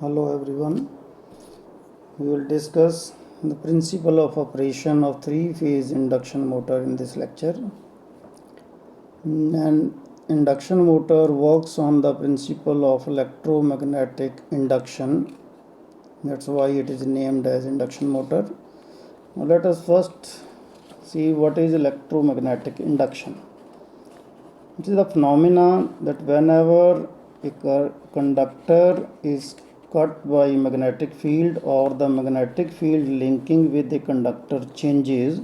Hello everyone. We will discuss the principle of operation of three-phase induction motor in this lecture. An induction motor works on the principle of electromagnetic induction. That's why it is named as induction motor. Now let us first see what is electromagnetic induction. It is a phenomenon that whenever a conductor is cut by magnetic field or the magnetic field linking with the conductor changes,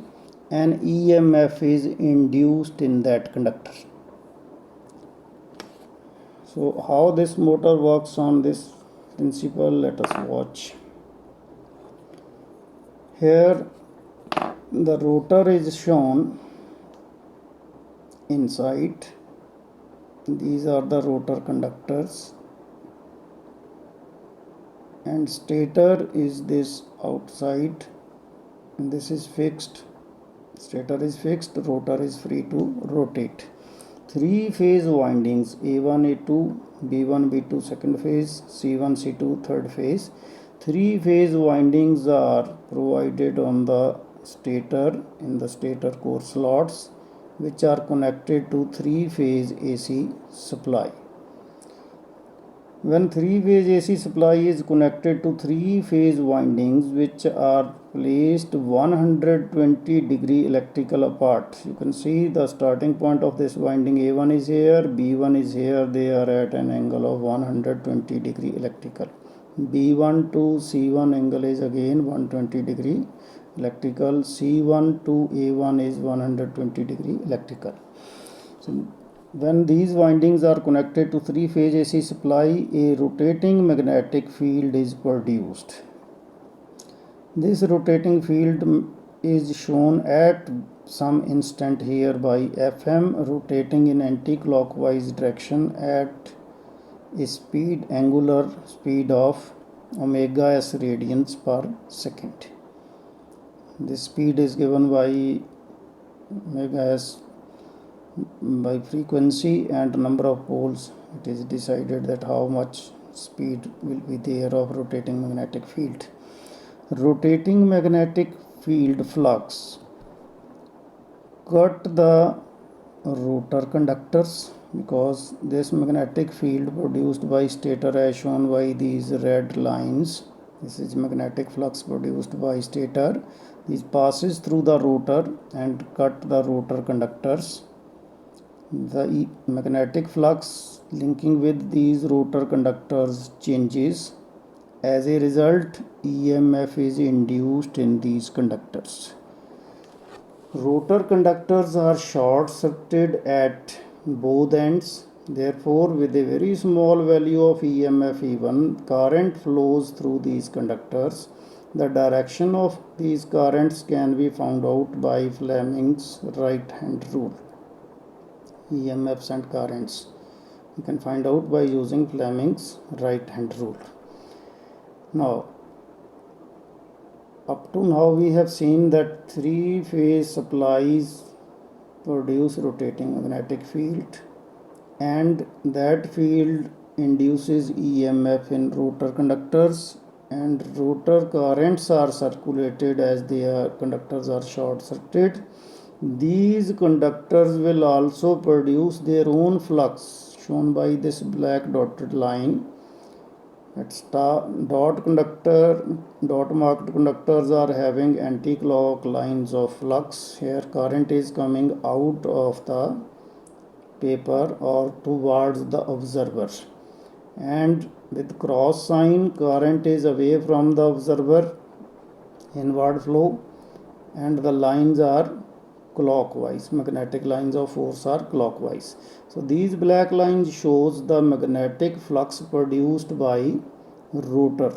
an EMF is induced in that conductor. So how this motor works on this principle, let us watch. Here the rotor is shown inside. These are the rotor conductors, and stator is this outside. This is fixed. Stator is fixed, rotor is free to rotate. Three phase windings A1, A2, B1, B2 second phase, C1, C2 third phase. Three phase windings are provided on the stator in the stator core slots, which are connected to three phase AC supply. When three-phase AC supply is connected to three-phase windings which are placed 120 degree electrical apart, you can see the starting point of this winding A1 is here, B1 is here, they are at an angle of 120 degree electrical. B1 to C1 angle is again 120 degree electrical, C1 to A1 is 120 degree electrical. So when these windings are connected to three-phase AC supply, a rotating magnetic field is produced. This rotating field is shown at some instant here by Fm rotating in anti-clockwise direction at a angular speed of omega s radians per second. This speed is given by omega s by frequency and number of poles. It is decided that how much speed will be there of rotating magnetic field. Rotating magnetic field flux cut the rotor conductors because this magnetic field produced by stator as shown by these red lines. This is magnetic flux produced by stator. This passes through the rotor and cut the rotor conductors. The magnetic flux linking with these rotor conductors changes. As a result, EMF is induced in these conductors. Rotor conductors are short-circuited at both ends. Therefore, with a very small value of EMF even, current flows through these conductors. The direction of these currents can be found out by Fleming's right-hand rule. EMFs and currents you can find out by using Fleming's right-hand rule. Now, up to now we have seen that three-phase supplies produce rotating magnetic field, and that field induces EMF in rotor conductors, and rotor currents are circulated as their conductors are short-circuited. These conductors will also produce their own flux shown by this black dotted line. Dot marked conductors are having anti-clock lines of flux. Here current is coming out of the paper or towards the observer, and with cross sign current is away from the observer, inward flow, and the lines are clockwise. Magnetic lines of force are clockwise. So these black lines shows the magnetic flux produced by rotor.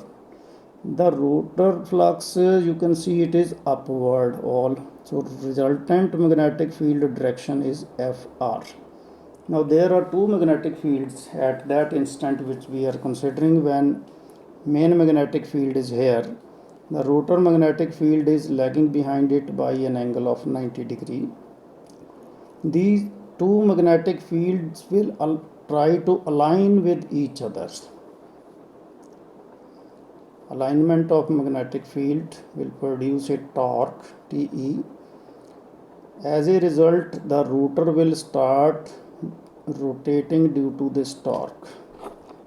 The rotor flux, you can see it is upward all. So resultant magnetic field direction is FR. Now there are two magnetic fields at that instant which we are considering. When main magnetic field is here, the rotor magnetic field is lagging behind it by an angle of 90 degree. These two magnetic fields will try to align with each other. alignment of magnetic field will produce a torque Te. As a result, the rotor will start rotating due to this torque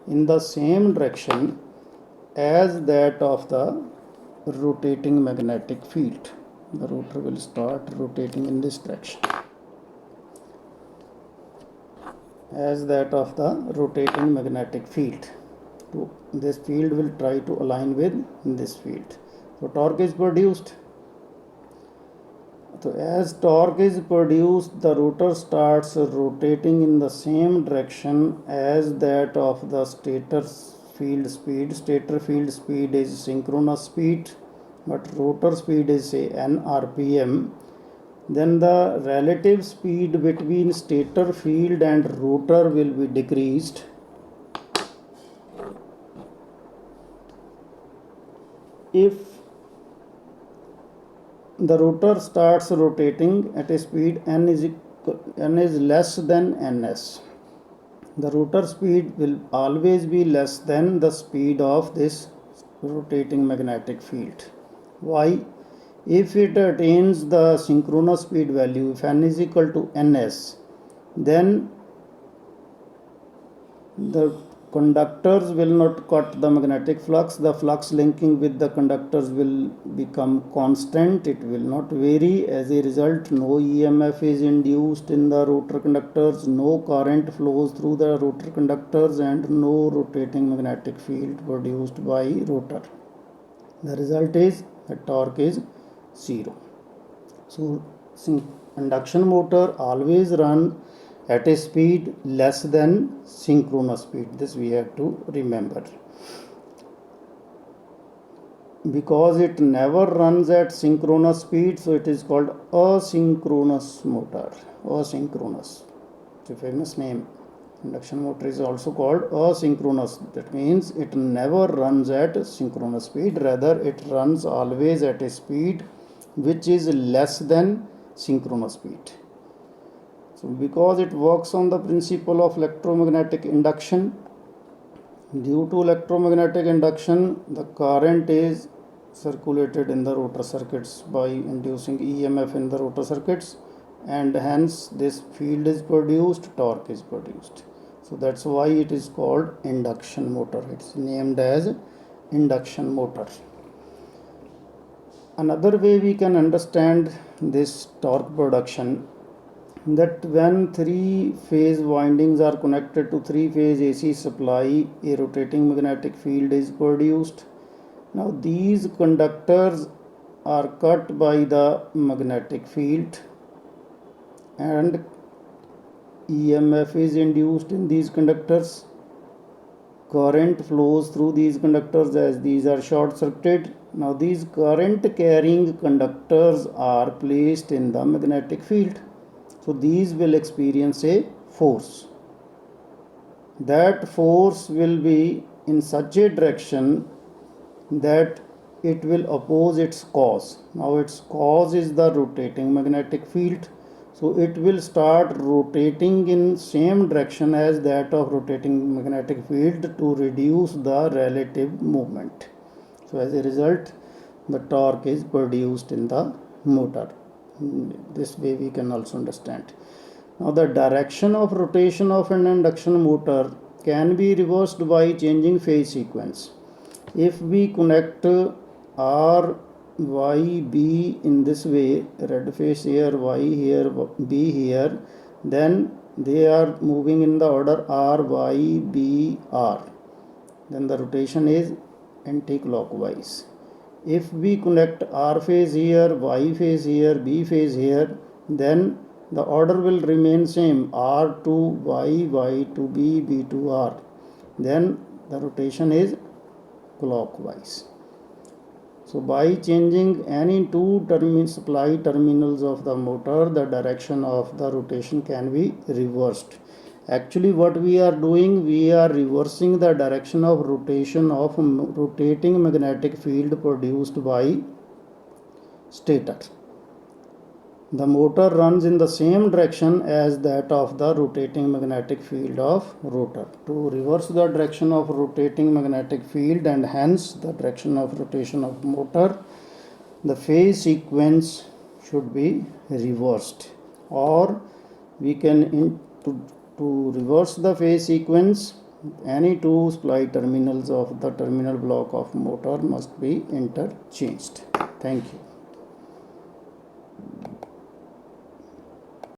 in the same direction as that of the rotating magnetic field. The rotor will start rotating in this direction as that of the rotating magnetic field. So this field will try to align with this field. So torque is produced. So as torque is produced, the rotor starts rotating in the same direction as that of the stator field speed. Stator field speed is synchronous speed, but rotor speed is say n rpm. Then the relative speed between stator field and rotor will be decreased. If the rotor starts rotating at a speed n is less than ns, the rotor speed will always be less than the speed of this rotating magnetic field. Why? If it attains the synchronous speed value, if n is equal to ns, then the conductors will not cut the magnetic flux. The flux linking with the conductors will become constant. It will not vary. As a result, no EMF is induced in the rotor conductors, no current flows through the rotor conductors, and no rotating magnetic field produced by rotor. The result is that torque is 0. So induction motor always run at a speed less than synchronous speed. This we have to remember. Because it never runs at synchronous speed, so it is called asynchronous motor. Asynchronous. It's a famous name. Induction motor is also called asynchronous. That means it never runs at synchronous speed. Rather, it runs always at a speed which is less than synchronous speed. So because it works on the principle of electromagnetic induction, due to electromagnetic induction, the current is circulated in the rotor circuits by inducing EMF in the rotor circuits, and hence this field is produced, torque is produced. So that's why it is called induction motor. It's named as induction motor. Another way we can understand this torque production, that when three-phase windings are connected to three-phase AC supply, a rotating magnetic field is produced. Now these conductors are cut by the magnetic field and EMF is induced in these conductors. Current flows through these conductors as these are short-circuited. Now these current-carrying conductors are placed in the magnetic field. So these will experience a force. That force will be in such a direction that it will oppose its cause. Now its cause is the rotating magnetic field. So it will start rotating in same direction as that of rotating magnetic field to reduce the relative movement. So as a result, the torque is produced in the motor. This way we can also understand. Now the direction of rotation of an induction motor can be reversed by changing phase sequence. If we connect R, Y, B in this way, red phase here, Y here, B here, then they are moving in the order R, Y, B, R. Then the rotation is anti-clockwise. If we connect R phase here, Y phase here, B phase here, then the order will remain same, R to Y, Y to B, B to R. Then the rotation is clockwise. So by changing any two supply terminals of the motor, the direction of the rotation can be reversed. Actually what we are doing, we are reversing the direction of rotation of rotating magnetic field produced by stator. The motor runs in the same direction as that of the rotating magnetic field of rotor. To reverse the direction of rotating magnetic field and hence the direction of rotation of motor, the phase sequence should be reversed, or we can to reverse the phase sequence, any two supply terminals of the terminal block of motor must be interchanged. Thank you.